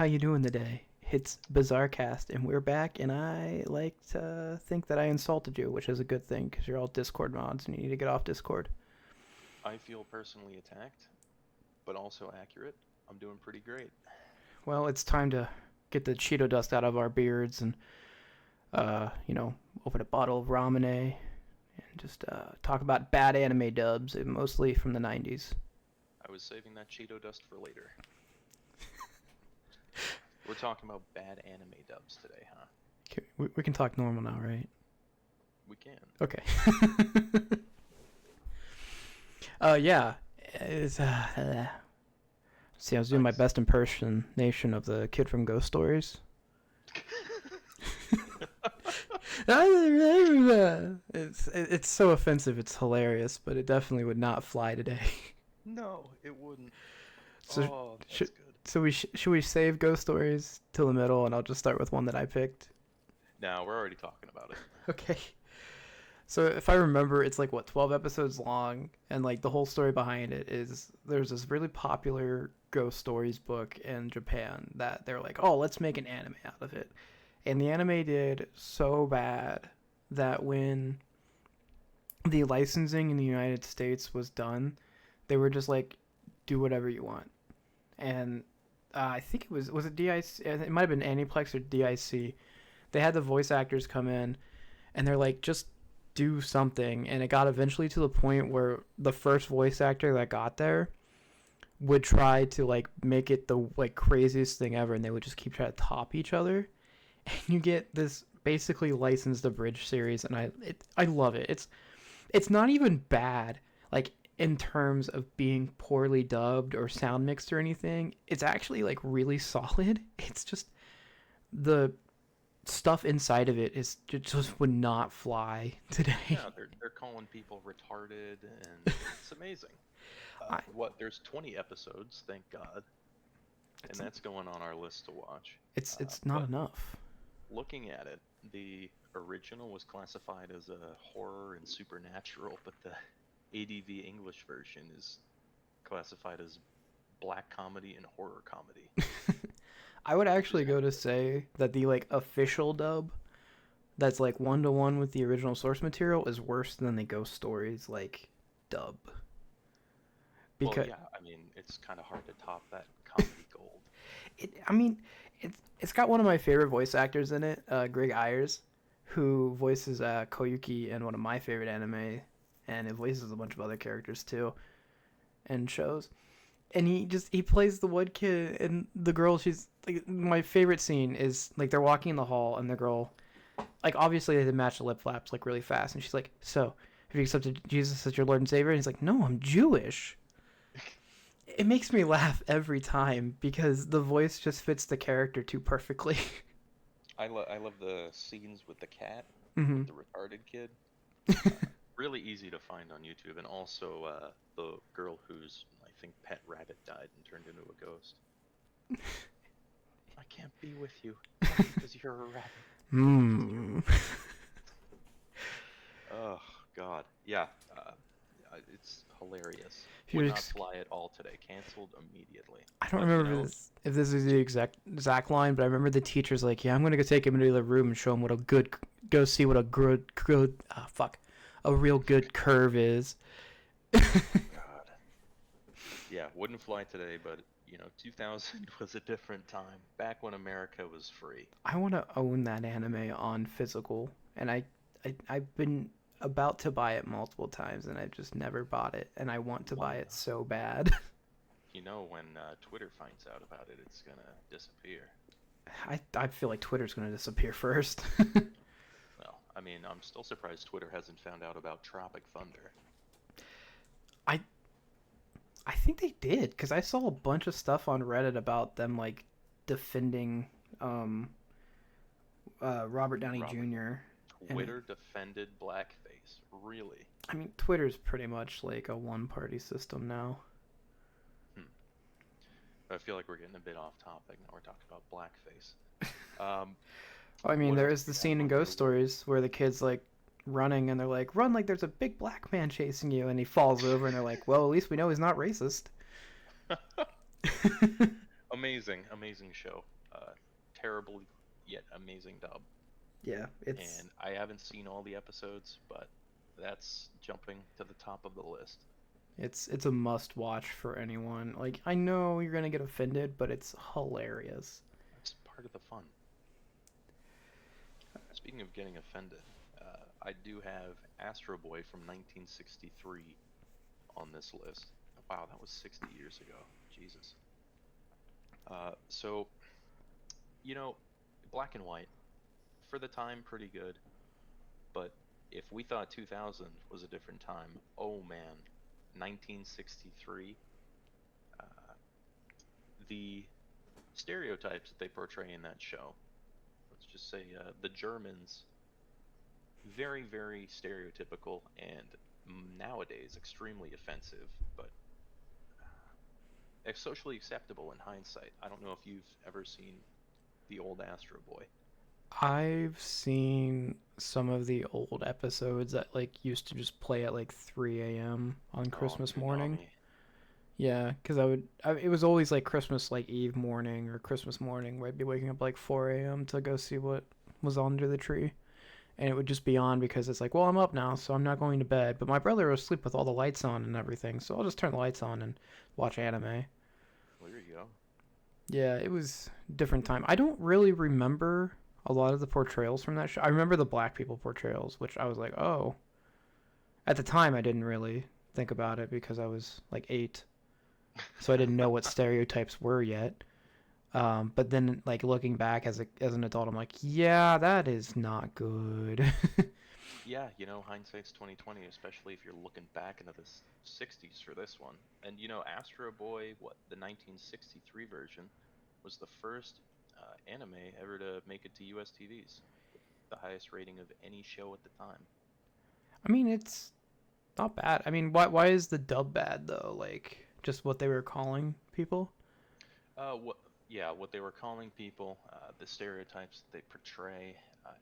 how you doing today? It's Bizarrecast, and we're back, and I like to think that I insulted you, which is a good thing, because you're all Discord mods, and you need to get off Discord. I feel personally attacked, but also accurate. I'm doing pretty great. Well, it's time to get the Cheeto dust out of our beards, and, open a bottle of Ramune, and just talk about bad anime dubs, mostly from the 90s. I was saving that Cheeto dust for later. We're talking about bad anime dubs today, huh? Okay, we can talk normal now, right? We can. Okay. Yeah. It's, See, I was doing my Nice. best impersonation of the kid from Ghost Stories. It's so offensive. It's hilarious, but it definitely would not fly today. No, it wouldn't. So Oh, that's should good. should we save Ghost Stories till the middle, and I'll just start with one that I picked. Now we're already talking about it. Okay. So if I remember, it's like what 12 episodes long, and like the whole story behind it is there's this really popular ghost stories book in Japan that they're like, oh, let's make an anime out of it, and the anime did so bad that when the licensing in the United States was done, they were just like, do whatever you want, and I think it was it DIC? It might have been Aniplex or DIC. They had the voice actors come in, and they're like, just do something, and it got eventually to the point where the first voice actor that got there would try to like make it the like craziest thing ever, and they would just keep trying to top each other, and you get this basically licensed abridged series, and I love it. It's not even bad, like in terms of being poorly dubbed or sound mixed or anything. It's actually like really solid. It's just the stuff inside of it is just would not fly today. Yeah, they're calling people retarded, and it's amazing. I, There's 20 episodes, thank God, and it's that's going on our list to watch. it's not But enough. looking at it, the original was classified as a horror and supernatural, but the ADV English version is classified as black comedy and horror comedy. I would Which is actually go to say that the like official dub that's like 1-to-1 with the original source material is worse than the Ghost Stories like dub. Well, Because yeah, I mean, it's kind of hard to top that comedy gold. I mean, it's got one of my favorite voice actors in it, Greg Ayers, who voices Koyuki in one of my favorite anime, and it voices a bunch of other characters too, in shows. And he plays the one kid, and the girl, she's like, my favorite scene is like they're walking in the hall, and the girl, like, obviously they match the lip flaps like really fast, and she's like, so have you accepted Jesus as your Lord and Savior? And he's like, no, I'm Jewish. It makes me laugh every time because the voice just fits the character too perfectly. I love the scenes with the cat, Hmm. with the retarded kid. Really easy to find on YouTube, and also the girl whose, I think, pet rabbit died and turned into a ghost. I can't be with you because you're a rabbit. Hmm. Oh God, yeah, it's hilarious. You're Would not ex- fly at all today. Canceled immediately. I don't But you remember know, if this is the exact line, but I remember the teacher's like, "Yeah, I'm gonna go take him into the room and show him what a good go see what a good a real good curve is." God, yeah, wouldn't fly today. But 2000 was a different time. Back when America was free. I want to own that anime on physical, and I've been about to buy it multiple times, and I just never bought it, and I want to Why buy it not? so bad. When Twitter finds out about it, it's gonna disappear. I feel like Twitter's gonna disappear first. Well, I mean, I'm still surprised Twitter hasn't found out about Tropic Thunder. I I think they did because I saw a bunch of stuff on Reddit about them like defending um Robert Downey Robert, Jr. and Twitter defended blackface. Really? I mean Twitter's pretty much like a one party system now. Hmm. I feel like we're getting a bit off topic now. We're talking about blackface. Um, I mean what there else is do the we have scene in on your Ghost list? Stories where the kid's like running and they're like run like there's a big black man chasing you and he falls over and they're like well at least we know he's not racist. amazing show. Terrible yet amazing dub. Yeah, it's And I haven't seen all the episodes, but that's jumping to the top of the list. it's a must watch for anyone. Like I know you're gonna get offended, but it's hilarious. That's part of the fun. Speaking of getting offended, I do have Astro Boy from 1963 on this list. Wow, that was 60 years ago. Jesus. So, you know, black and white, for the time, pretty good. But if we thought 2000 was a different time, oh man, 1963, uh, the stereotypes that they portray in that show, let's just say the Germans, very, very stereotypical and nowadays extremely offensive, but socially acceptable in hindsight. I don't know if you've ever seen the old Astro Boy. I've seen some of the old episodes that like used to just play at like 3 a.m. on Oh, Christmas morning. Konami. Yeah, because it was always like Christmas like Eve morning or Christmas morning where I'd be waking up like 4 a.m. to go see what was under the tree. And it would just be on because it's like, well, I'm up now, so I'm not going to bed. But my brother was asleep with all the lights on and everything, so I'll just turn the lights on and watch anime. Well, there you go. Yeah, it was a different time. I don't really remember a lot of the portrayals from that show. I remember the black people portrayals, which I was like, oh. At the time, I didn't really think about it because I was like 8, so I didn't know what stereotypes were yet. But then, like looking back as an adult, I'm like, yeah, that is not good. Yeah, hindsight's 2020, especially if you're looking back into the 60s for this one. And Astro Boy, the 1963 version, was the first anime ever to make it to US TVs, with the highest rating of any show at the time. I mean, it's not bad. I mean, why is the dub bad though? Like, just what they were calling people. What, yeah, what they were calling people, the stereotypes that they portray,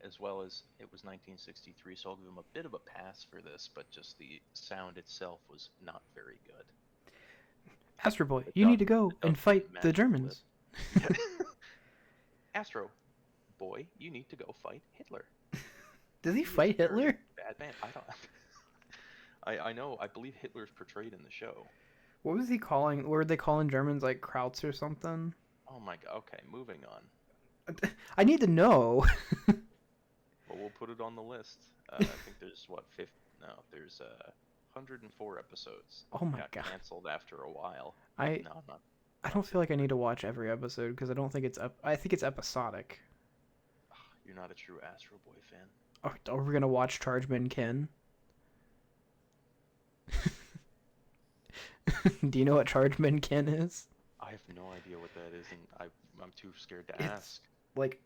as well as it was 1963, so I'll give them a bit of a pass for this, but just the sound itself was not very good. Astro Boy, The you dub, need to go the dub and fight didn't the match the clip. Germans. Yeah. Astro Boy, you need to go fight Hitler. Does he He is fight a very Hitler? bad man. I don't. I know. I believe Hitler's portrayed in the show. What was he calling? Were they calling Germans like Krauts or something? Oh my god. Okay, moving on. I need to know. Well, we'll put it on the list. I think there's what 50. No, there's 104 episodes. Oh my Got god. canceled after a while. I No, I'm not. I don't feel like I need to watch every episode because I don't think I think it's episodic. You're not a true Astro Boy fan. Are we gonna watch Chargeman Ken? Do you know what Chargeman Ken is? I have no idea what that is, and I'm too scared to It's ask. like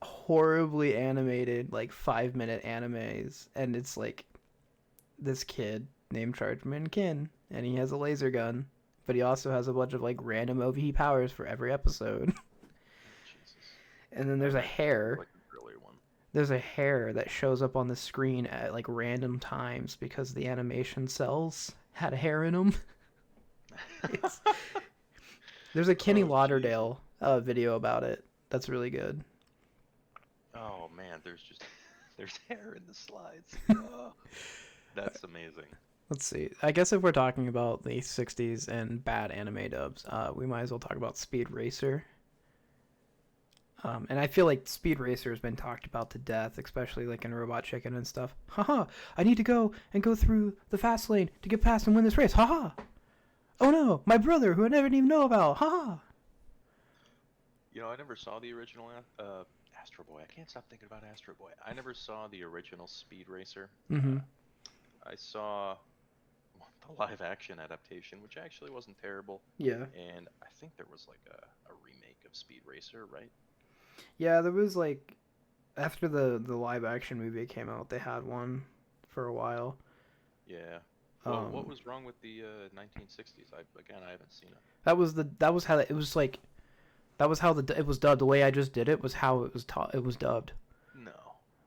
horribly animated, like 5-minute animes, and it's like this kid named Chargeman Ken, and he has a laser gun, but he also has a bunch of like random OVE powers for every episode. Jesus. And then there's a hair. Like the earlier one. There's a hair that shows up on the screen at like random times because the animation cells had hair in them. There's a Kenny Oh, Lauderdale video about it. That's really good. Oh man, there's hair in the slides. Oh, that's amazing. Let's see. I guess if we're talking about the 60s and bad anime dubs, we might as well talk about Speed Racer. And I feel like Speed Racer has been talked about to death, especially like in Robot Chicken and stuff. Haha, I need to go through the fast lane to get past and win this race. Haha. Oh no, my brother who I never even know about. Haha. I never saw the original Astro Boy. I can't stop thinking about Astro Boy. I never saw the original Speed Racer. Mm-hmm. I saw the live action adaptation, which actually wasn't terrible. Yeah. And I think there was like a remake of Speed Racer, right? Yeah, there was like after the live action movie came out, they had one for a while. Yeah. Well, what was wrong with the 1960s? I haven't seen it. That was how it was like. That was how it was dubbed. The way I just did it was how it was it was dubbed. No.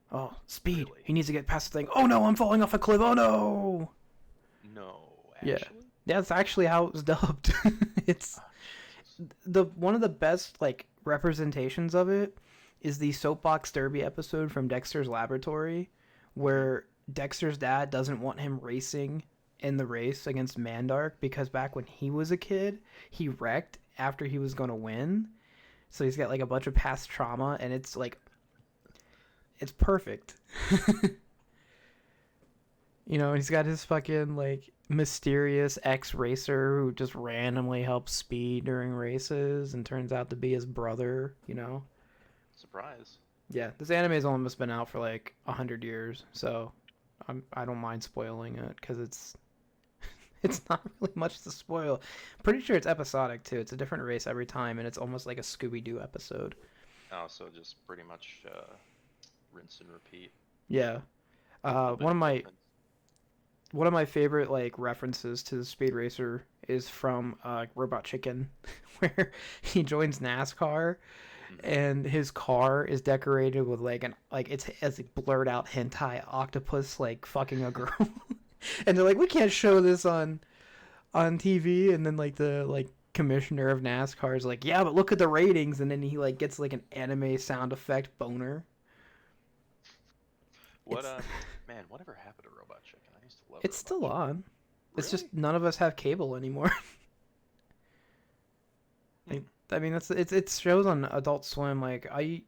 Oh, Speed! Really? He needs to get past the thing. Oh no, I'm falling off a cliff. Oh no! No, Yeah. actually. Yeah, that's actually how it was dubbed. It's Oh, Jesus. the one of the best like representations of it is the soapbox derby episode from Dexter's Laboratory, Hmm. where Dexter's dad doesn't want him racing in the race against Mandark because back when he was a kid, he wrecked after he was going to win. So he's got like a bunch of past trauma, and it's like it's perfect. You know, he's got his fucking like mysterious ex racer who just randomly helps Speed during races and turns out to be his brother. You know, Surprise. yeah, this anime has almost been out for like 100 years, so I don't mind spoiling it because it's not really much to spoil. Pretty sure it's episodic too. It's a different race every time, and it's almost like a Scooby Doo episode. Oh, so just pretty much rinse and repeat. Yeah. A little bit One of of my difference. favorite like references to the Speed Racer is from Robot Chicken, where he joins NASCAR Hmm. and his car is decorated with like an like it's as a blurred out hentai octopus like fucking a girl, and they're like, we can't show this on TV, and then like the like commissioner of NASCAR is like, yeah, but look at the ratings, and then he like gets like an anime sound effect boner. What It's man, whatever happened to Robot Chicken? I used to love it's Robot still Chicken. on. It's Really? just none of us have cable anymore. Hmm. Like, I mean, that's it shows on Adult Swim. Like I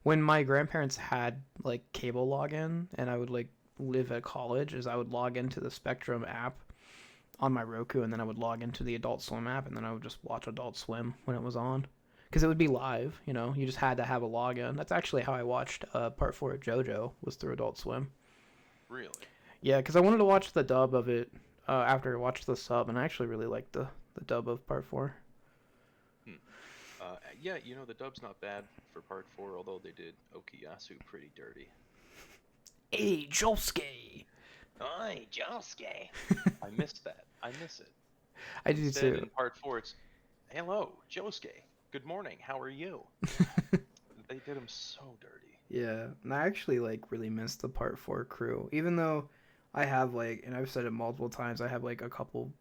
when my grandparents had like cable login, and I would like live at college, is I would log into the Spectrum app on my Roku, and then I would log into the Adult Swim app, and then I would just watch Adult Swim when it was on, because it would be live. You know, you just had to have a login. That's actually how I watched Part Four of JoJo was through Adult Swim. Really? Yeah, because I wanted to watch the dub of it after I watched the sub, and I actually really liked the dub of Part Four. Hmm. Yeah, the dub's not bad for part four, although they did Okuyasu pretty dirty. Hey, Josuke! Oi, Josuke! I miss that. I miss it. I do Instead, too. in part four, it's hello, Josuke. Good morning. How are you? They did him so dirty. Yeah, and I actually like really miss the Part Four crew, even though I have like, and I've said it multiple times, I have like a couple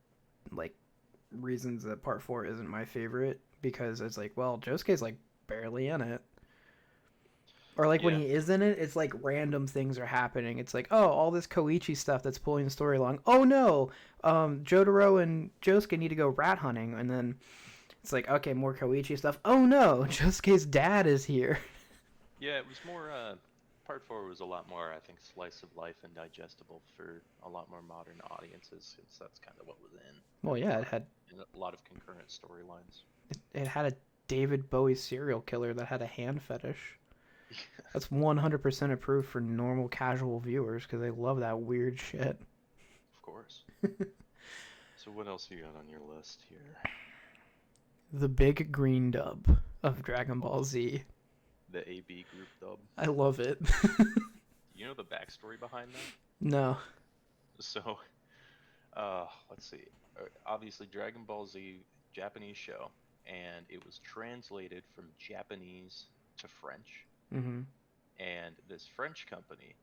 like reasons that Part Four isn't my favorite because it's like, well, Josuke's like barely in it, or like when Yeah. he is in it, it's like random things are happening. It's like, oh, all this Koichi stuff that's pulling the story along. Oh no, Jotaro and Josuke need to go rat hunting, and then it's like, okay, more Koichi stuff. Oh no, Josuke's dad is here. Yeah, it was more. Part four was a lot more, I think, slice of life and digestible for a lot more modern audiences, since that's kind of what was in Well, at the yeah, time, and a lot of concurrent storylines. it had a David Bowie serial killer that had a hand fetish. That's 100% approved for normal casual viewers because they love that weird shit. Of course. So what else you got on your list here? The big green dub of Dragon Oh, Ball Z. the AB group dub. I love it. You know the backstory behind that? No. So, let's see. Obviously, Dragon Ball Z, Japanese show, and it was translated from Japanese to French. Mhm. And this French company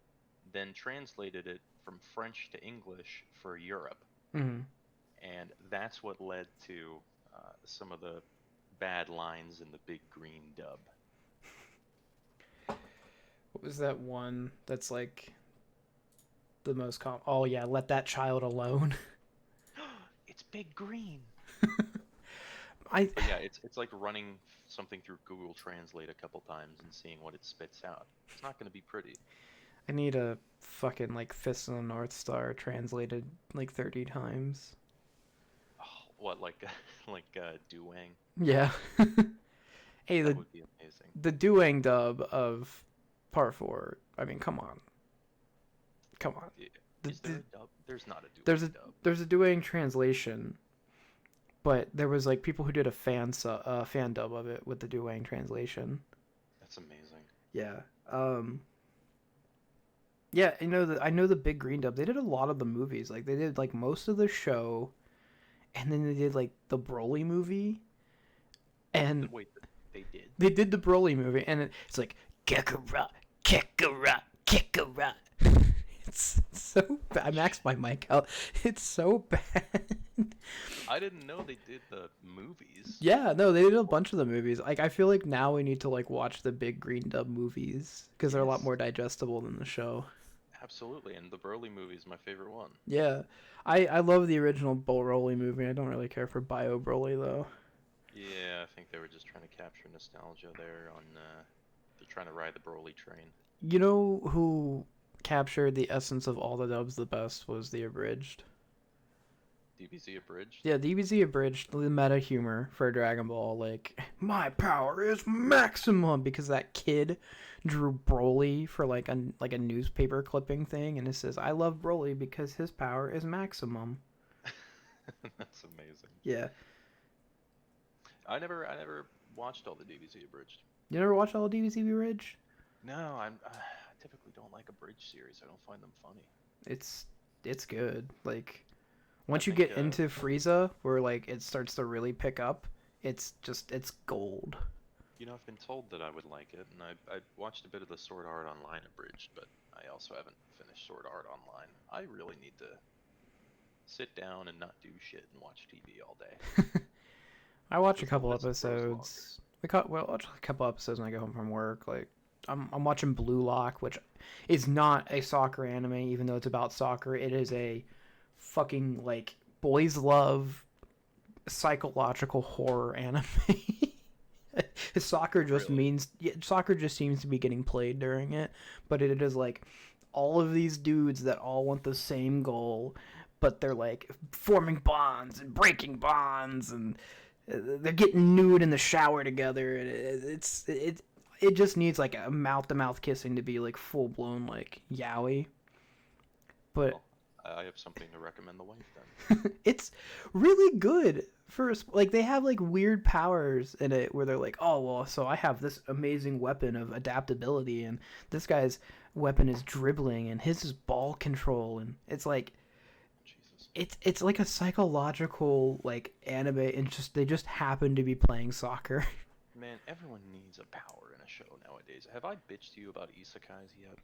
then translated it from French to English for Europe. Mhm. And that's what led to some of the bad lines in the big green dub. What was that one that's like the most Oh yeah, let that child alone. It's big green. I But yeah, it's like running something through Google Translate a couple times and seeing what it spits out. It's not going to be pretty. I need a fucking like Fist of the North Star translated like 30 times. Oh, what like Duang? Yeah. Hey, That would be amazing. the Duang dub of Part 4. I mean, come on. Come on. Yeah. The, Is there a dub? There's not a there's Duang a dub. there's a Duang translation, but there was like people who did a fan dub of it with the Duang translation. That's amazing. Yeah. Yeah, I know the Big Green dub. They did a lot of the movies. Like they did like most of the show, and then they did like the Broly movie, and Wait, they did? they did the Broly movie, and it's like Kakarot, Kakarot, Kakarot. It's so bad. I maxed my mic out. It's so bad. I didn't know they did the movies. Yeah, no, they did a bunch of the movies. Like, I feel like now we need to like watch the big green dub movies because they're a lot Yes, more digestible than the show. absolutely. And the Broly movie is my favorite one. Yeah, I love the original Broly movie. I don't really care for Bio Broly though. Yeah, I think they were just trying to capture nostalgia there on. They're trying to ride the Broly train. You know who captured the essence of all the dubs the best was the abridged. DBZ abridged. Yeah, the DBZ abridged the meta humor for Dragon Ball, like my power is maximum because that kid drew Broly for like a newspaper clipping thing, and it says I love Broly because his power is maximum. That's amazing. Yeah, I never watched all the DBZ abridged. you never watch all of DBZ abridged? No, I typically don't like abridged series. I don't find them funny. It's it's good. Like I once you think get into Frieza, where like it starts to really pick up, it's gold. I've been told that I would like it, and I watched a bit of the Sword Art Online abridged, but I also haven't finished Sword Art Online. I really need to sit down and not do shit and watch TV all day. I watch a Because the couple list grows longer. episodes. Well, watch a couple episodes when I get home from work. Like I'm watching Blue Lock, which is not a soccer anime, even though it's about soccer. It is a fucking like boys love psychological horror anime. Soccer just Really? means soccer just seems to be getting played during it, but it is like all of these dudes that all want the same goal, but they're like forming bonds and breaking bonds and they're getting nude in the shower together. It just needs like a mouth to mouth kissing to be like full blown like yaoi. But Well, I have something to recommend the wife then. it's really good for like they have like weird powers in it where they're like, oh well, so I have this amazing weapon of adaptability, and this guy's weapon is dribbling, and his is ball control, and it's like Jesus. it's like a psychological like anime, and just they just happen to be playing soccer. Man, everyone needs a power in a show nowadays. Have I bitched to you about isekais yet?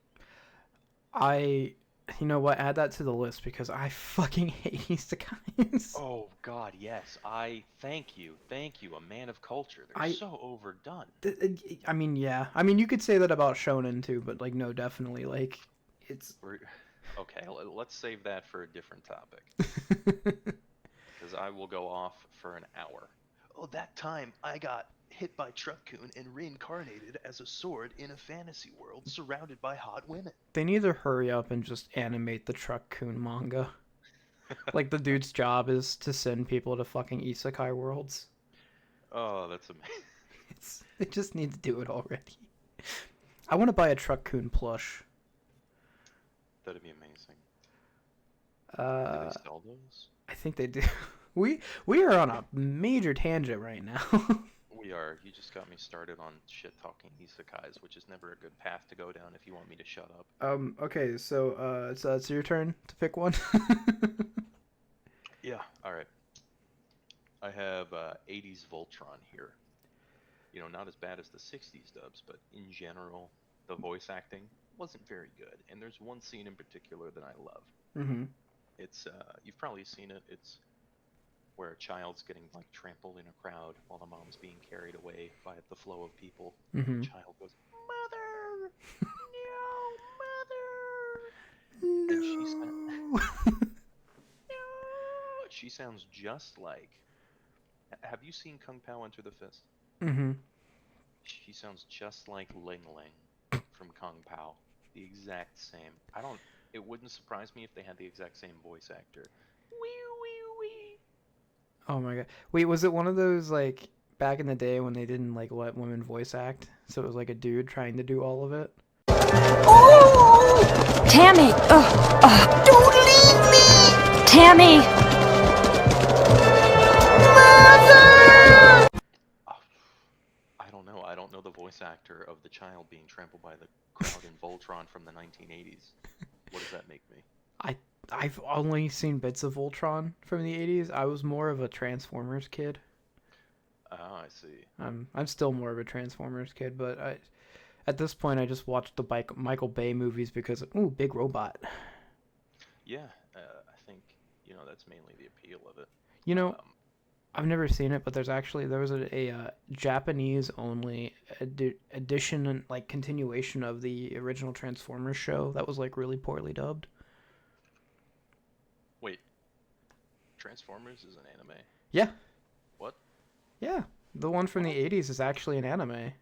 I, you know what? Add that to the list because I fucking hate isekais. Oh God, yes. I thank you, a man of culture. They're I, so overdone. I mean, yeah. I mean, you could say that about shonen too, but like, no, definitely, like, it's. We're okay. Let's save that for a different topic because I will go off for an hour. Oh, that time I got hit by Truck-kun and reincarnated as a sword in a fantasy world surrounded by hot women. They need to hurry up and just animate the Truck-kun manga. Like, the dude's job is to send people to fucking isekai worlds. Oh, that's amazing. They just need to do it already. I want to buy a Truck-kun plush. That'd be amazing. Do Uh, they sell those? I think they do. We are on a major tangent right now. We are. You just got me started on shit talking isekais, which is never a good path to go down if you want me to shut up. Okay, so it's your turn to pick one. Yeah. All right. I have 80s Voltron here. Not as bad as the 60s dubs, but in general, the voice acting wasn't very good. And there's one scene in particular that I love. Mm-hmm. It's you've probably seen it. It's where a child's getting like trampled in a crowd while the mom's being carried away by the flow of people, and the Mm-hmm. child goes, "Mother, no, mother," and No. no, she sounds just like. Have you seen Kung Pao Enter the Fist? Mm-hmm. She sounds just like Ling Ling from Kung Pao, the exact same. I don't. It wouldn't surprise me if they had the exact same voice actor. Wee wee wee. Oh my god. Wait, was it one of those like back in the day when they didn't like let women voice act? So it was like a dude trying to do all of it? Tammy! Ugh, ugh. Don't leave me! Tammy! Oh, I don't know. I don't know the voice actor of the child being trampled by the crowd in Voltron from the 1980s. What does that make me? I I've only seen bits of Voltron from the 80s. I was more of a Transformers kid. Ah, I see. I'm still more of a Transformers kid, but at this point I just watched the Michael Bay movies because ooh, big robot. Yeah, I think that's mainly the appeal of it. You know, Um, I've never seen it, but there was a Japanese only edition and like continuation of the original Transformers show that was like really poorly dubbed. wait, Transformers is an anime. Yeah, What? yeah. The one from the What? 80s is actually an anime.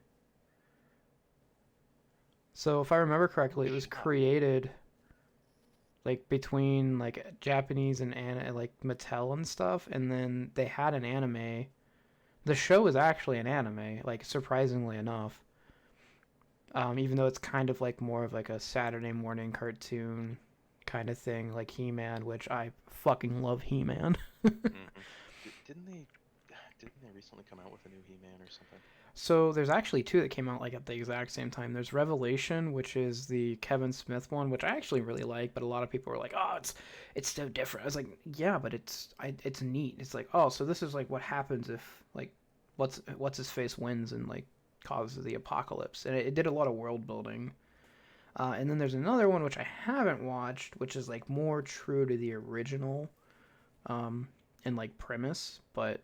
So if I remember correctly, it was Shut. created like between like Japanese and like Mattel and stuff, and then they had an anime. The show is actually an anime, like surprisingly enough. Even though it's kind of like more of like a Saturday morning cartoon kind of thing, like He-Man, which I fucking love He-Man. Didn't they? Didn't they recently come out with a new He-Man or something? So there's actually two that came out like at the exact same time. There's Revelation, which is the Kevin Smith one, which I actually really like, but a lot of people were like, "Oh, it's so different." I was like, "Yeah, but it's neat." It's like, "Oh, so this is like what happens if like what's his face wins and like causes the apocalypse." And it did a lot of world building. And then there's another one which I haven't watched, which is like more true to the original, and like premise, but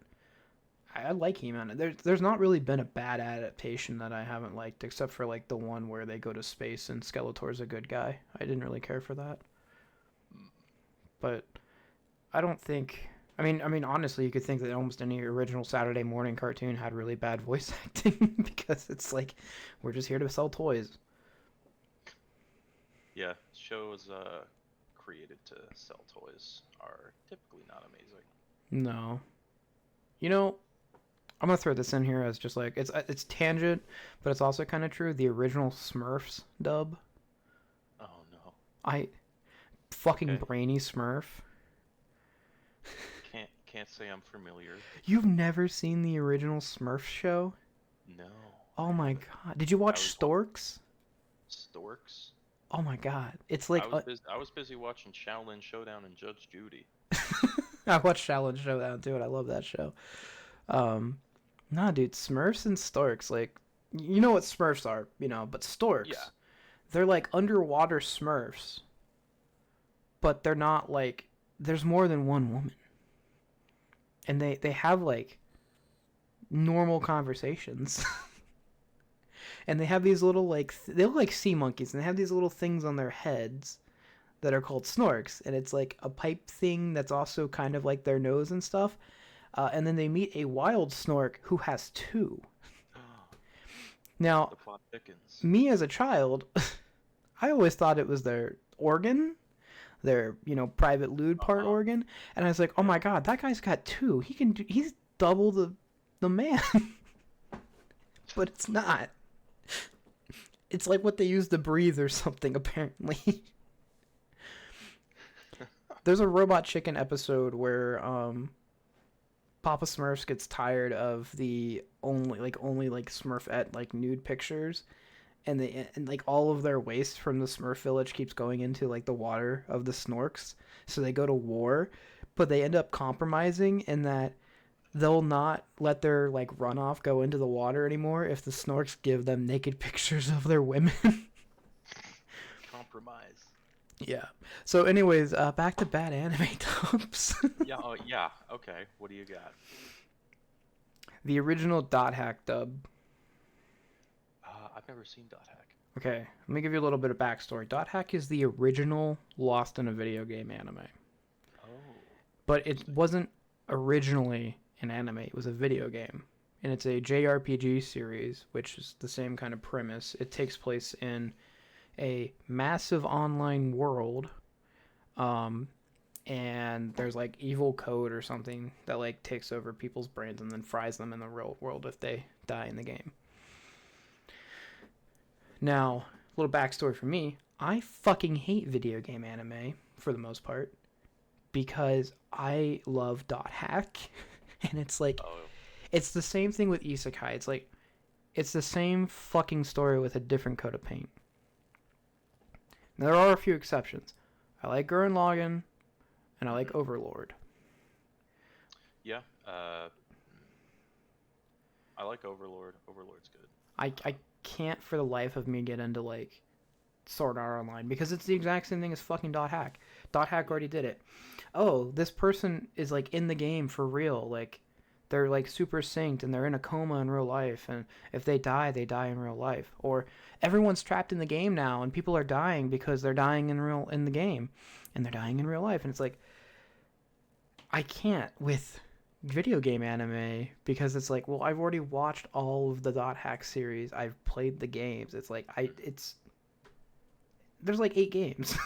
I like He-Man. There's not really been a bad adaptation that I haven't liked, except for like the one where they go to space and Skeletor's a good guy. I didn't really care for that, but I don't think. I mean, honestly, you could think that almost any original Saturday morning cartoon had really bad voice acting because it's like we're just here to sell toys. Yeah, shows created to sell toys are typically not amazing. No, you know, I'm gonna throw this in here as just like it's tangent, but it's also kind of true. The original Smurfs dub, Oh no. I fucking Okay. brainy Smurf. Can't say I'm familiar. You've never seen the original Smurf show? No, Oh I my haven't. god! Did you I watch was Storks? Storks. Oh my god! It's like I was busy watching Shaolin Showdown and Judge Judy. I watched Shaolin Showdown too, and I love that show. Um, nah, dude, Smurfs and Storks, like you know what Smurfs are, but Yeah. Storks, they're like underwater Smurfs, but they're not like there's more than one woman, and they have like normal conversations. And they have these little like they look like sea monkeys, and they have these little things on their heads that are called snorks, and it's like a pipe thing that's also kind of like their nose and stuff. And then they meet a wild snork who has two. Now, The plot thickens. me as a child, I always thought it was their organ, their private lewd part Uh-huh. organ, and I was like, oh Yeah. my god, that guy's got two. He's double the man, but it's not. It's like what they use to breathe or something, apparently. There's a Robot Chicken episode where Papa Smurfs gets tired of the only Smurfette like nude pictures, and like all of their waste from the Smurf village keeps going into like the water of the Snorks, so they go to war, but they end up compromising in that they'll not let their like runoff go into the water anymore if the Snorks give them naked pictures of their women. Compromise. Yeah. So, anyways, back to bad anime dubs. Yeah. Oh yeah. Okay. What do you got? The original Dot Hack dub. I've never seen Dot Hack. Okay, let me give you a little bit of backstory. Dot Hack is the original Lost in a Video Game anime, Oh. but it Interesting. wasn't originally an anime. It was a video game, and it's a JRPG series, which is the same kind of premise. It takes place in a massive online world, and there's like evil code or something that like takes over people's brains and then fries them in the real world if they die in the game. Now, a little backstory for me. I fucking hate video game anime for the most part because I love Dot Hack. And it's like, Oh. it's the same thing with Isekai. It's like, it's the same fucking story with a different coat of paint. Now, there are a few exceptions. I like Gurren Lagann, and I like Overlord. Yeah. I like Overlord. Overlord's good. I can't for the life of me get into like Sword Art Online because it's the exact same thing as fucking Dot Hack. Dot Hack already did it. Oh, this person is like in the game for real. Like they're like super synced and they're in a coma in real life, and if they die, they die in real life. Or everyone's trapped in the game now and people are dying because they're dying in the game and they're dying in real life, and it's like I can't with video game anime because it's like, well, I've already watched all of the Dot Hack series. I've played the games. It's like it's there's like 8 games.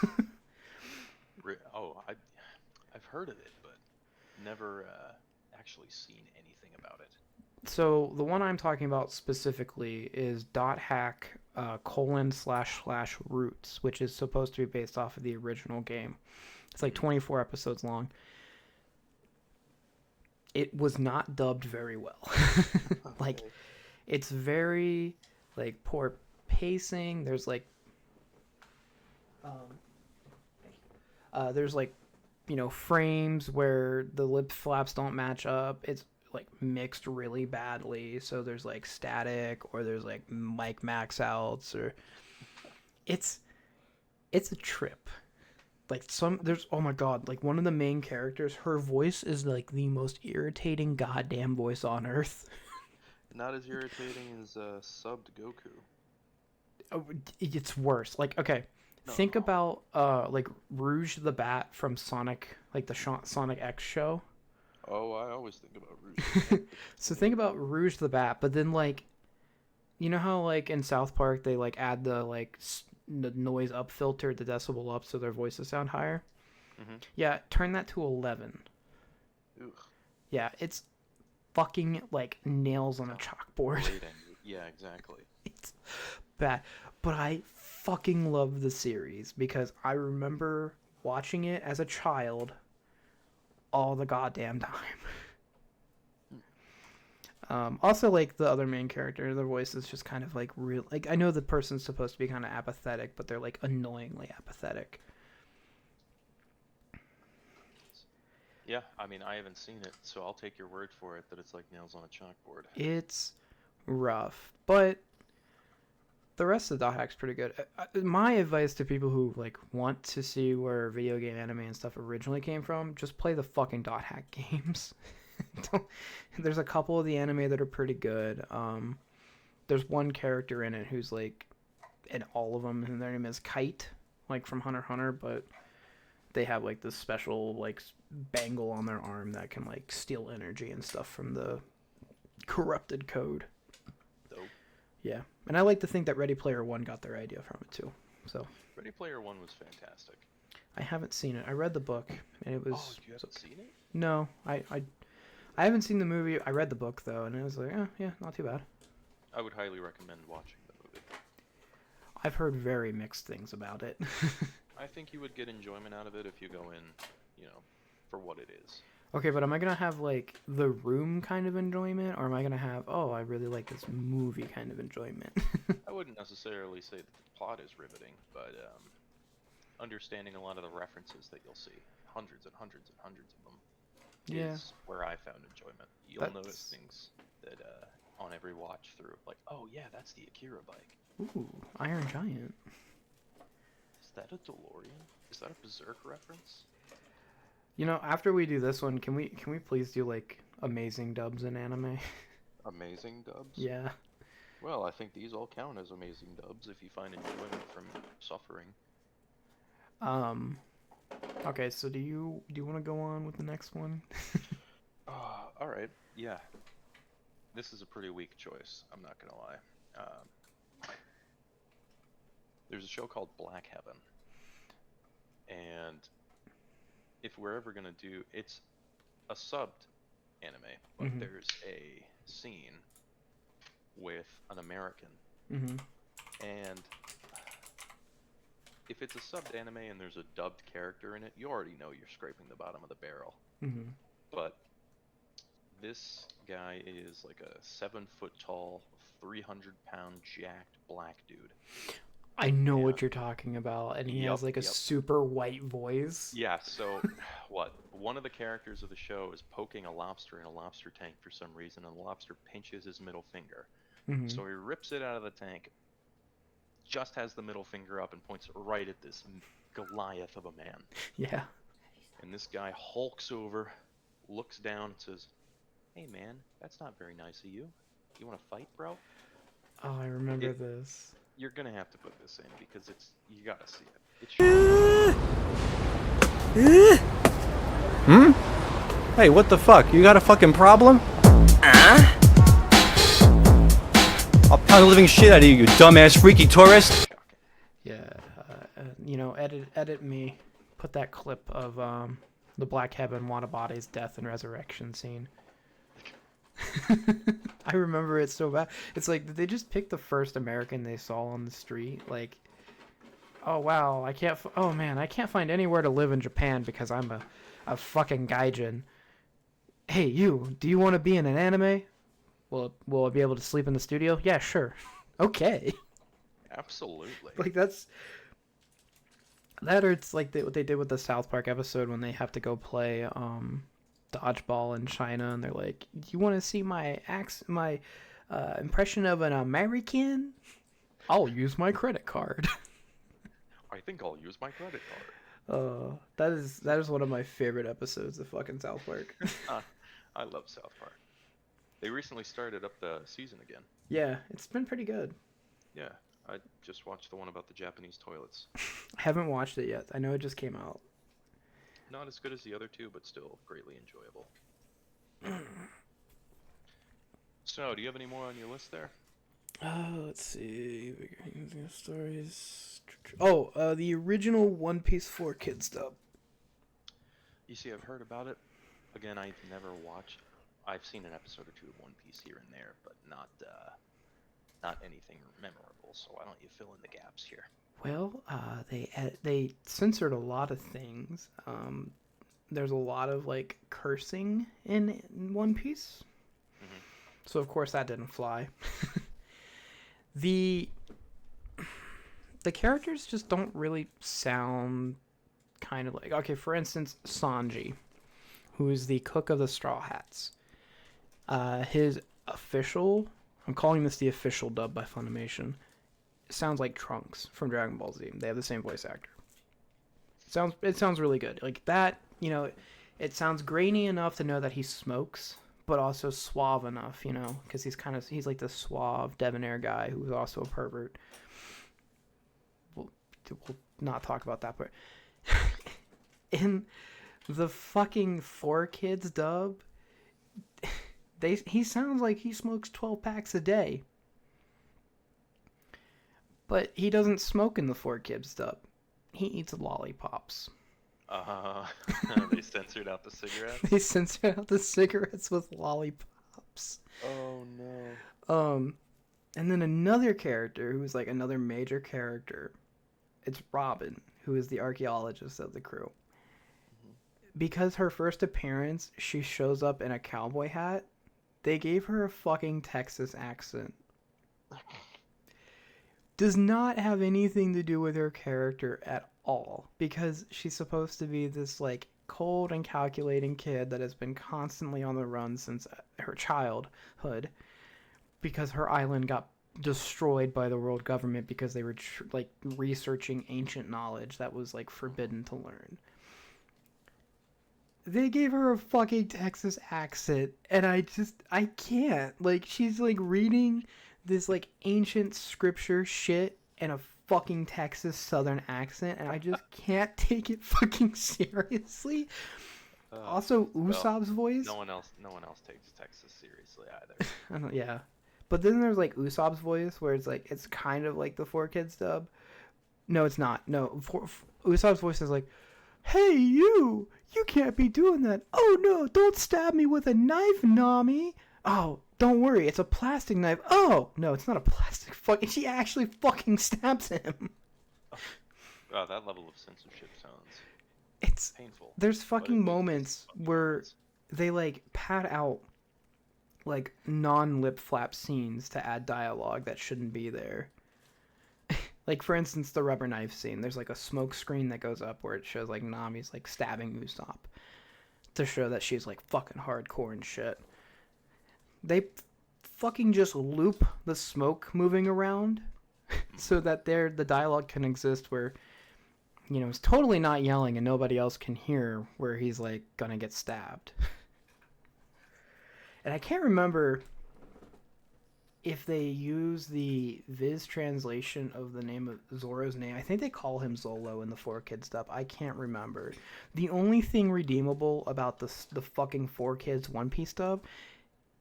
Oh, I've heard of it, but never actually seen anything about it. So the one I'm talking about specifically is Dot Hack ://Roots, which is supposed to be based off of the original game. It's like 24 episodes long. It was not dubbed very well. Like Okay. it's very like poor pacing. Um, there's like frames where the lip flaps don't match up. It's like mixed really badly, so there's like static or there's like mic max outs, or it's a trip. Like there's, oh my god, like one of the main characters, her voice is like the most irritating goddamn voice on earth. Not as irritating as subbed Goku. Oh, it's worse. Like, okay, No. think about like Rouge the Bat from Sonic, like the Sonic X show. Oh, I always think about Rouge. So think about Rouge the Bat, but then like, you know how like in South Park they like add the like the noise up filter, the decibel up, so their voices sound higher. Mm-hmm. Yeah, turn that to 11. Ugh. Yeah, it's fucking like nails on a chalkboard. Grating. Yeah, exactly. It's bad, but I fucking love the series because I remember watching it as a child all the goddamn time. Also, like the other main character, their voice is just kind of like real. Like I know the person's supposed to be kind of apathetic, but they're like annoyingly apathetic. Yeah, I mean, I haven't seen it, so I'll take your word for it that it's like nails on a chalkboard. It's rough, but the rest of the Dot Hack's pretty good. My advice to people who like want to see where video game anime and stuff originally came from, just play the fucking Dot Hack games. There's a couple of the anime that are pretty good. There's one character in it who's like in all of them, and their name is Kite, like from Hunter x Hunter, but they have like this special like bangle on their arm that can like steal energy and stuff from the corrupted code. Dope. Yeah, and I like to think that Ready Player One got their idea from it too. So Ready Player One was fantastic. I haven't seen it. I read the book, and it was. Oh, you haven't seen it? No, I haven't seen the movie. I read the book though, and it was like, yeah, not too bad. I would highly recommend watching the movie. I've heard very mixed things about it. I think you would get enjoyment out of it if you go in, for what it is. Okay, but am I gonna have like the Room kind of enjoyment, or am I gonna have, oh, I really like this movie kind of enjoyment? I wouldn't necessarily say that the plot is riveting, but understanding a lot of the references that you'll see, hundreds and hundreds and hundreds of them, Yeah. is where I found enjoyment. You'll notice things that on every watch through, like, oh yeah, that's the Akira bike. Ooh, Iron Giant. Is that a DeLorean? Is that a Berserk reference? You know, after we do this one, can we please do like amazing dubs in anime? Amazing dubs? Yeah. Well, I think these all count as amazing dubs if you find enjoyment from suffering. Okay, so do you want to go on with the next one? All right. Yeah. This is a pretty weak choice. I'm not gonna lie. There's a show called Black Heaven, and if we're ever gonna do, it's a subbed anime, but Mhm. there's a scene with an American, Mhm. and if it's a subbed anime and there's a dubbed character in it, you already know you're scraping the bottom of the barrel. Mhm. But this guy is like a 7 foot tall, 300-pound jacked black dude. I know Yeah. what you're talking about, and he has like a Yep. super white voice. Yeah, so one of the characters of the show is poking a lobster in a lobster tank for some reason, and the lobster pinches his middle finger. Mhm. So he rips it out of the tank, just has the middle finger up, and points right at this Goliath of a man. Yeah. And this guy hulks over, looks down, and says, "Hey man, that's not very nice of you. You want to fight, bro?" Oh, I remember this. You're gonna have to put this in because you gotta see it. It's Hey, what the fuck? You got a fucking problem? I'll pound the living shit out of you, you dumbass freaky tourist. shocking. Yeah. Edit me. Put that clip of the Black Heaven Wanabade's death and resurrection scene. I remember it so bad. It's like, did they just pick the first American they saw on the street? Like, oh wow, I can't find anywhere to live in Japan because I'm a fucking gaijin. Hey, you, do you want to be in an anime? Will I be able to sleep in the studio? Yeah, sure. Okay. Absolutely. Like, that's... That, or it's like what they did with the South Park episode when they have to go play dodgeball in China, and they're like, "You want to see my impression of an American? I'll use my credit card." I think I'll use my credit card. That is one of my favorite episodes of fucking South Park. I love South Park. They recently started up the season again. Yeah, it's been pretty good. Yeah, I just watched the one about the Japanese toilets. I haven't watched it yet. I know it just came out. Not as good as the other two, but still greatly enjoyable. So, do you have any more on your list there? Let's see. Stories. Oh, the original One Piece 4 Kids dub. You see, I've heard about it. Again, I've never watched. I've seen an episode or two of One Piece here and there, but not anything memorable. So why don't you fill in the gaps here? Well, they censored a lot of things. There's a lot of like cursing in One Piece, so of course that didn't fly. The characters just don't really sound kind of like, okay, for instance, Sanji, who is the cook of the Straw Hats. His official, I'm calling this the official dub by Funimation, sounds like Trunks from Dragon Ball Z. They have the same voice actor. It sounds really good. Like that, it sounds grainy enough to know that he smokes, but also suave enough, because he's like the suave, debonair guy who's also a pervert. We'll not talk about that, but in the fucking 4Kids dub, he sounds like he smokes 12 packs a day. But he doesn't smoke in the 4Kids dub. He eats lollipops. They censored out the cigarettes? They censored out the cigarettes with lollipops. Oh, no. And then another character who's like another major character. It's Robin, who is the archaeologist of the crew. Because her first appearance, she shows up in a cowboy hat. They gave her a fucking Texas accent. Does not have anything to do with her character at all, because she's supposed to be this like cold and calculating kid that has been constantly on the run since her childhood, because her island got destroyed by the world government because they were researching ancient knowledge that was like forbidden to learn. They gave her a fucking Texas accent, and I can't. Like, she's like reading this like ancient scripture shit in a fucking Texas southern accent, and I just can't take it fucking seriously. Also, Usopp's voice. No one else takes Texas seriously either. Yeah, but then there's like Usopp's voice, where it's kind of like the 4Kids dub. No, it's not. No, Usopp's voice is like, "Hey, you can't be doing that. Oh no, don't stab me with a knife, Nami. Oh, don't worry, it's a plastic knife. Oh, no, it's not a plastic fucking... She actually fucking stabs him. Wow, that level of censorship sounds... It's painful. There's fucking moments where they, like, pad out, like, non-lip flap scenes to add dialogue that shouldn't be there. Like, for instance, the rubber knife scene. There's, like, a smoke screen that goes up where it shows, like, Nami's, like, stabbing Usopp to show that she's, like, fucking hardcore and shit. They fucking just loop the smoke moving around so that the dialogue can exist where is totally not yelling and nobody else can hear where he's like gonna get stabbed. And I can't remember if they use the Viz translation of the name of Zoro's name. I think they call him Zolo in the 4Kids dub. I can't remember. The only thing redeemable about the fucking 4Kids One Piece dub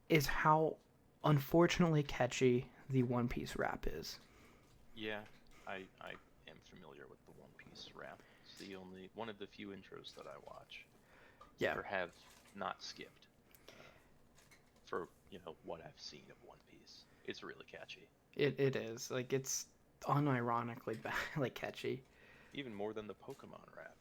is how unfortunately catchy the One Piece rap is. Yeah, I am familiar with the One Piece rap. It's the only one of the few intros that I watch. Yeah. Or have not skipped. For what I've seen of One Piece, it's really catchy. It is like it's unironically like catchy. Even more than the Pokemon rap.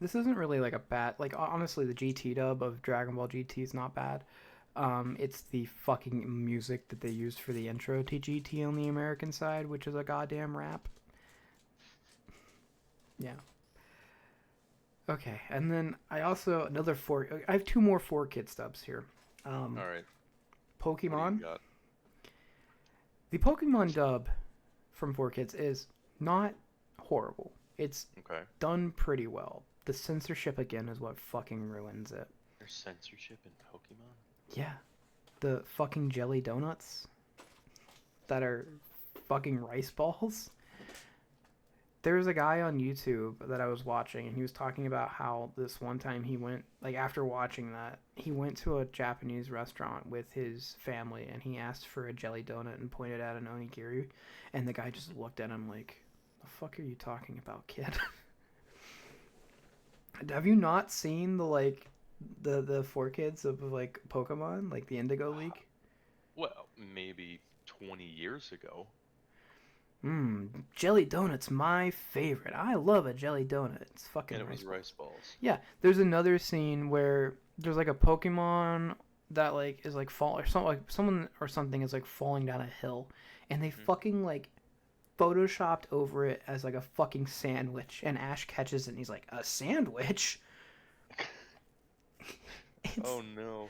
This isn't really like a bad, like honestly the GT dub of Dragon Ball GT is not bad. It's the fucking music that they used for the intro to GT on the American side, which is a goddamn rap. Yeah. Okay, and then I also I have 2 more 4Kids dubs here. All right. Pokemon. What do you got? The Pokemon dub from 4Kids is not horrible. It's done pretty well. The censorship again is what fucking ruins it. There's censorship in Pokemon? Yeah. The fucking jelly donuts that are fucking rice balls. There was a guy on YouTube that I was watching, and he was talking about how this one time he went, like after watching that, he went to a Japanese restaurant with his family, and he asked for a jelly donut and pointed at an onigiri, and the guy just looked at him like, the fuck are you talking about, kid? Have you not seen the 4Kids of like Pokemon, like the Indigo League? Well, maybe 20 years ago. Jelly donut's my favorite. I love a jelly donut. It's fucking And it was rice balls. Yeah, there's another scene where there's like a Pokemon that like is like someone or something is like falling down a hill, and they fucking like photoshopped over it as like a fucking sandwich, and Ash catches it and he's like, a sandwich? Oh no.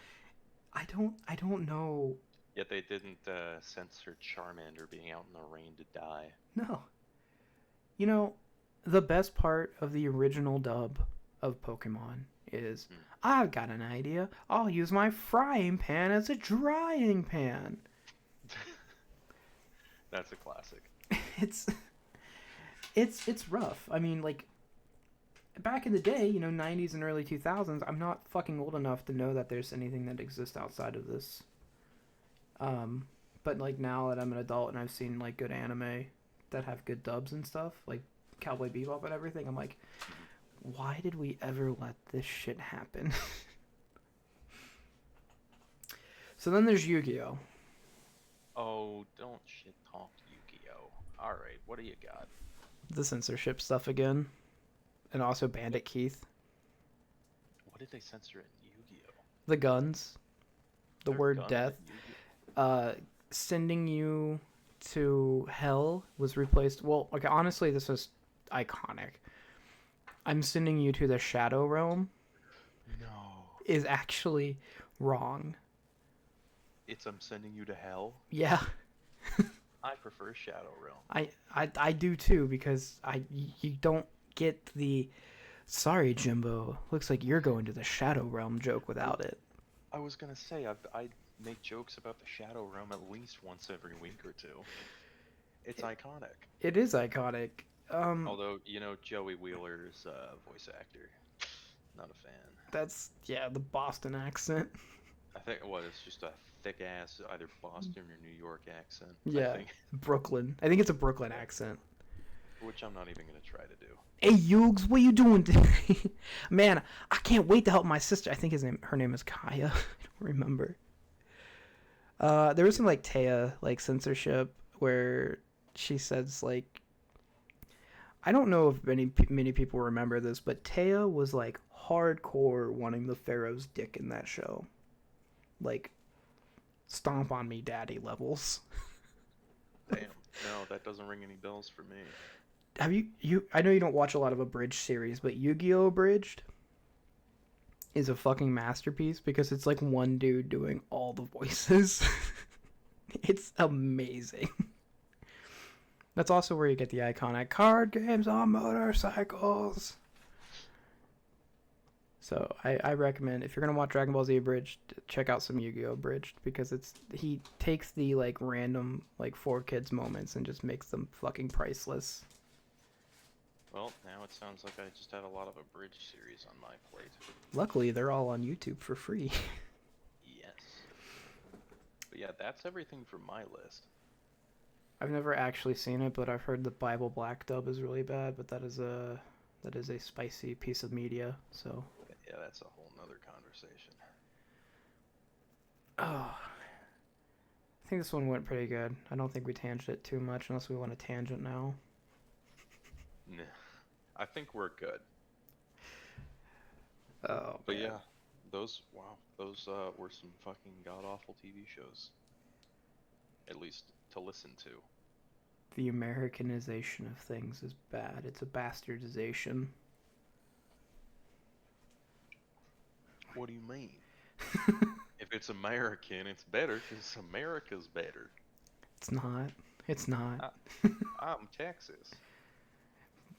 I don't know. Yet they didn't censor Charmander being out in the rain to die. No. The best part of the original dub of Pokemon is, I've got an idea. I'll use my frying pan as a drying pan. That's a classic. It's rough. I mean, like, back in the day, 90s and early 2000s, I'm not fucking old enough to know that there's anything that exists outside of this. But like now that I'm an adult and I've seen like good anime that have good dubs and stuff, like Cowboy Bebop and everything, I'm like, why did we ever let this shit happen? So then there's Yu-Gi-Oh! Oh, don't shit talk Yu-Gi-Oh! Alright, what do you got? The censorship stuff again. And also Bandit Keith. What did they censor in Yu-Gi-Oh? The guns. The There are word guns death. in Yu-Gi-Oh? Sending you to hell was replaced. Well, okay, honestly, this was iconic. I'm sending you to the Shadow Realm. No. Is actually wrong. It's I'm sending you to hell? Yeah. I prefer Shadow Realm. I do too, because you don't get the sorry Jimbo, looks like you're going to the Shadow Realm joke without it. I was gonna say I make jokes about the Shadow Realm at least once every week or two. It's iconic. It is iconic. Although, Joey Wheeler's voice actor, not a fan. That's the Boston accent. I think it's just a thick ass either Boston or New York accent. Yeah, I think. Brooklyn. I think it's a Brooklyn accent. Which I'm not even gonna try to do. Hey Yugs, what you doing today? Man, I can't wait to help my sister. I think her name is Kaya. I don't remember. There was some like Taya like censorship where she says like, I don't know if many people remember this, but Taya was like hardcore wanting the Pharaoh's dick in that show, like stomp on me daddy levels. Damn, no, that doesn't ring any bells for me. Have you I know you don't watch a lot of Abridged series, but Yu-Gi-Oh! Abridged is a fucking masterpiece because it's like one dude doing all the voices. It's amazing. That's also where you get the iconic card games on motorcycles. So I recommend, if you're gonna watch Dragon Ball Z Abridged, check out some Yu-Gi-Oh! Abridged, because he takes the like random like 4Kids moments and just makes them fucking priceless. Well, now it sounds like I just had a lot of abridged series on my plate. Luckily, they're all on YouTube for free. Yes. But yeah, that's everything from my list. I've never actually seen it, but I've heard the Bible Black dub is really bad. But that is a spicy piece of media. So. Yeah, that's a whole nother conversation. Oh, I think this one went pretty good. I don't think we tangented it too much, unless we want to tangent now. Nah, I think we're good. Oh, but man. yeah, those were some fucking god awful TV shows. At least to listen to. The Americanization of things is bad. It's a bastardization. What do you mean? If it's American, it's better because America's better. It's not. It's not. I'm Texas.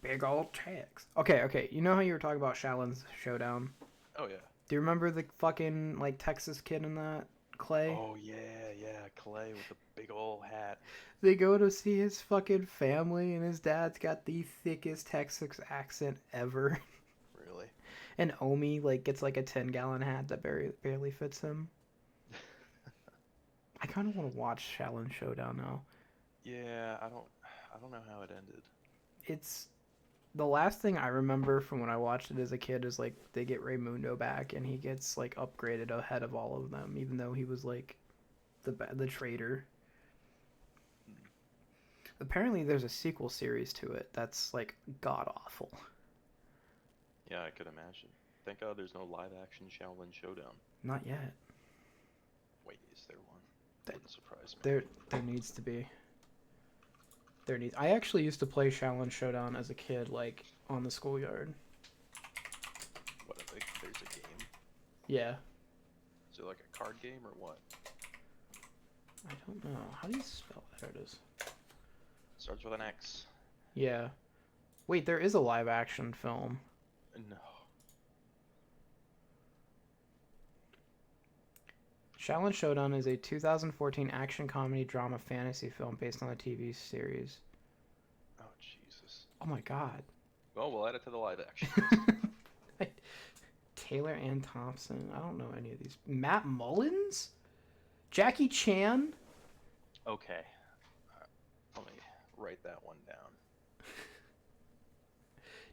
Big old Tex. Okay. You know how you were talking about Shallon's Showdown? Oh yeah. Do you remember the fucking like Texas kid in that? Clay? Oh yeah, Clay with the big old hat. They go to see his fucking family, and his dad's got the thickest Texas accent ever. Really? And Omi like gets like a 10-gallon hat that barely fits him. I kind of want to watch Shallon Showdown now. Yeah, I don't know how it ended. It's the last thing I remember from when I watched it as a kid is like they get Raymundo back, and he gets like upgraded ahead of all of them, even though he was like the traitor. Apparently, there's a sequel series to it that's like god awful. Yeah, I could imagine. Thank God there's no live action Shaolin Showdown. Not yet. Wait, is there one? That wouldn't surprise me. There needs to be. I actually used to play Shaolin Showdown as a kid, like on the schoolyard. What? There's a game? Yeah. Is it like a card game or what? I don't know. How do you spell that? There it is. Starts with an X. Yeah. Wait, there is a live action film. No. Shaolin Showdown is a 2014 action comedy drama fantasy film based on a TV series. Oh, Jesus. Oh my god. Well, we'll add it to the live action list. Taylor Ann Thompson. I don't know any of these. Matt Mullins? Jackie Chan? Okay. Let me write that one down.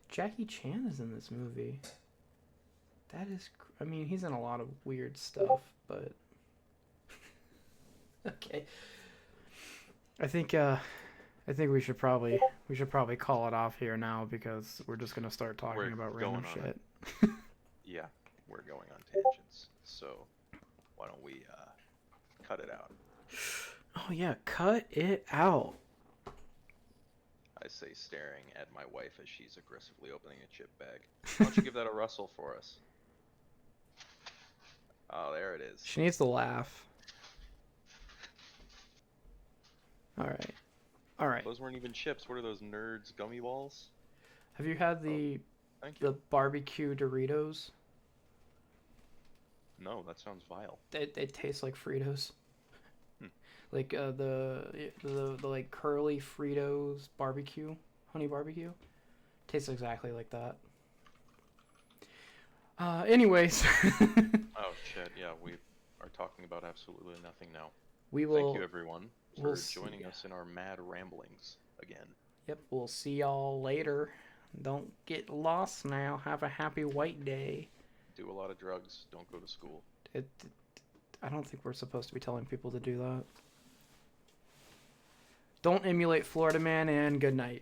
Jackie Chan is in this movie. That is... I mean, he's in a lot of weird stuff, but... Okay. I think we should probably call it off here now, because we're just gonna start talking about random shit. Yeah, we're going on tangents. So why don't we cut it out? Oh yeah, cut it out. I say, staring at my wife as she's aggressively opening a chip bag. Why don't you give that a rustle for us? Oh, there it is. She needs to laugh. All right. Those weren't even chips. What are those nerds gummy balls? Have you had the barbecue Doritos? No, that sounds vile. They taste like Fritos. Like the like curly Fritos barbecue, honey barbecue, tastes exactly like that. Anyways. Oh shit! Yeah, we are talking about absolutely nothing now. We will. Thank you, everyone, for joining us in our mad ramblings again. Yep, we'll see y'all later. Don't get lost now. Have a happy white day. Do a lot of drugs. Don't go to school. I don't think we're supposed to be telling people to do that. Don't emulate Florida Man, and good night.